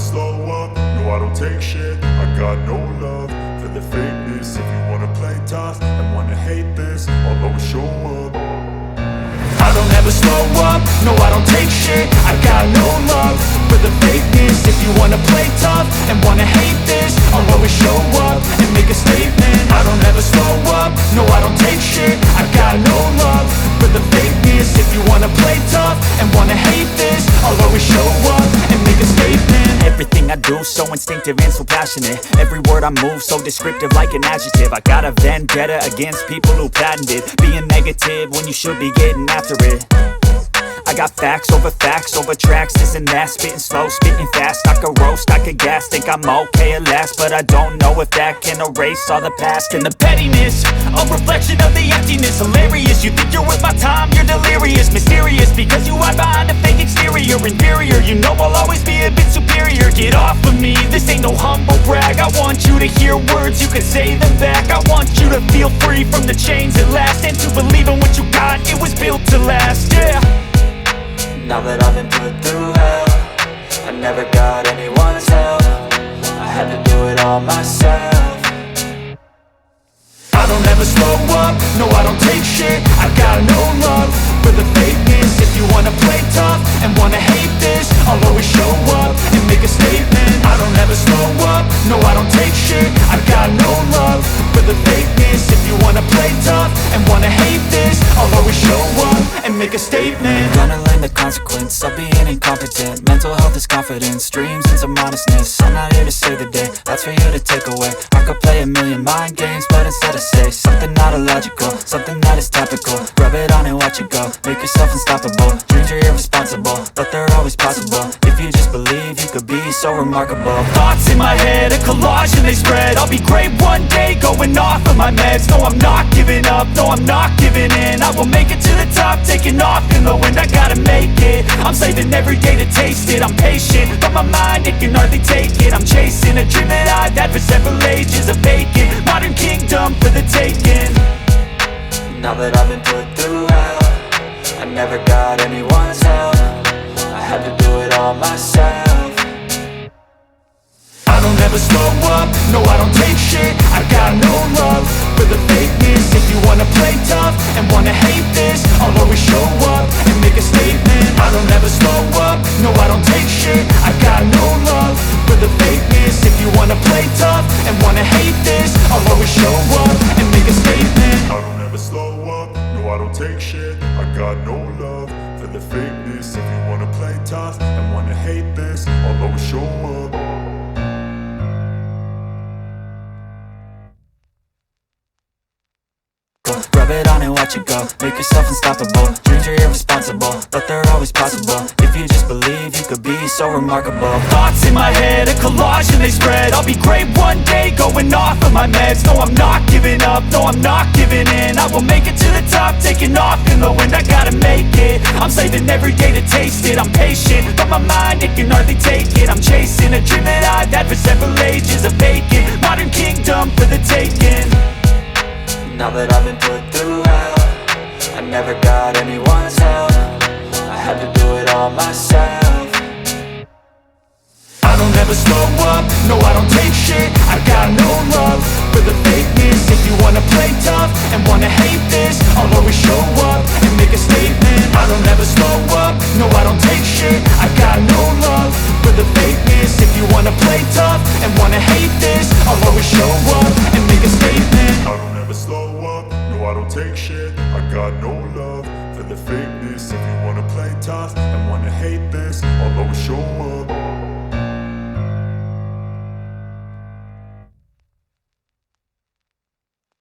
slow up, no I don't take shit. I got no love for the fakeness. If you wanna play tough and wanna hate this, I'll always show up. I don't ever slow up, no I don't take shit. I got no love for the fakeness. If you wanna play tough and wanna hate this, I'll always show up and make a statement. I don't ever slow up, no I don't take shit. I got no love for the fakeness. If you wanna play tough and wanna hate this, I'll always show up and make a statement. Everything I do so instinctive and so passionate. Every word I move so descriptive like an adjective. I got a vendetta against people who patented being negative when you should be getting after it. I got facts over tracks, this and that. Spitting slow, spitting fast, I could roast, I could gas. Think I'm okay at last, but I don't know if that can erase all the past. And the pettiness, a reflection of the emptiness. Hilarious, you think you're worth my time, you're delirious. Mysterious, because you hide behind a fake exterior. Inferior, you know I'll always be a bit superior. Get off of me, this ain't no humble brag. I want you to hear words, you can say them back. I want you to feel free from the chains at last, and to believe in what you got, it was built to last, yeah. Now that I've been put through hell, I never got anyone's help. I had to do it all myself. I don't ever slow up, no I don't take shit. I got no love for the fakeness. If you wanna play tough and wanna hate this, I'll always show up and make a statement. I don't ever slow up, no I don't take shit. I got no love for the fakeness. If you wanna play tough and wanna hate this, I'll always show up and make a statement. Gonna learn the consequence of being incompetent. Mental health is confidence, dreams and some honestness. I'm not here to save the day, that's for you to take away. I could play a million mind games, but instead I say something not illogical, something that is topical. Rub it on and watch it go, make yourself unstoppable. Dreams are irresponsible, but they're always possible. If you just believe, you could be so remarkable. Thoughts in my head, a collage and they spread. I'll be great one day, going off of my meds. No, I'm not giving up, no, I'm not giving in. I will make it to the top, taking off in the wind. I gotta make it, I'm saving every day to taste it. I'm patient, but my mind, it can hardly take it. I'm chasing a dream that I've had for several ages. A vacant, modern kingdom for the taking. Now that I've been put through hell, I never got anyone's help. I had to do it all myself. I don't ever slow up, no I don't take shit. I got no love for the fakeness. If you wanna play tough and wanna hate this, I'll always show up and make a statement. I don't ever slow up, no I don't take shit. I got no love for the fakeness. If you wanna play tough and wanna hate this, I'll always show up and make a statement. I don't ever slow up, no I don't take shit. I got no love for the fakeness. If you wanna play tough and wanna hate this, I'll always show up. Rub it on and watch it go, make yourself unstoppable. Dreams are irresponsible, but they're always possible. If you just believe, you could be so remarkable. Thoughts in my head, a collage and they spread. I'll be great one day, going off of my meds. No, I'm not giving up, no, I'm not giving in. I will make it to the top, taking off in the wind. I gotta make it, I'm saving every day to taste it. I'm patient, but my mind, it can hardly take it. I'm chasing a dream that I've had for several ages. A vacant, modern kingdom for the taking. Now that I've been put through hell, I never got anyone's help. I had to do it all myself. I don't ever slow up, no I don't take shit. I got no love for the fakeness. If you wanna play tough and wanna hate this, I'll always show up and make a statement. I don't ever slow up, no I don't take shit. I got no love for the fakeness. If you wanna play tough and wanna hate this, I'll always show up and make a statement. I don't ever slow up, no I don't take shit. I got no love for the fakeness. If you wanna play tough and wanna hate this, I'll always show up.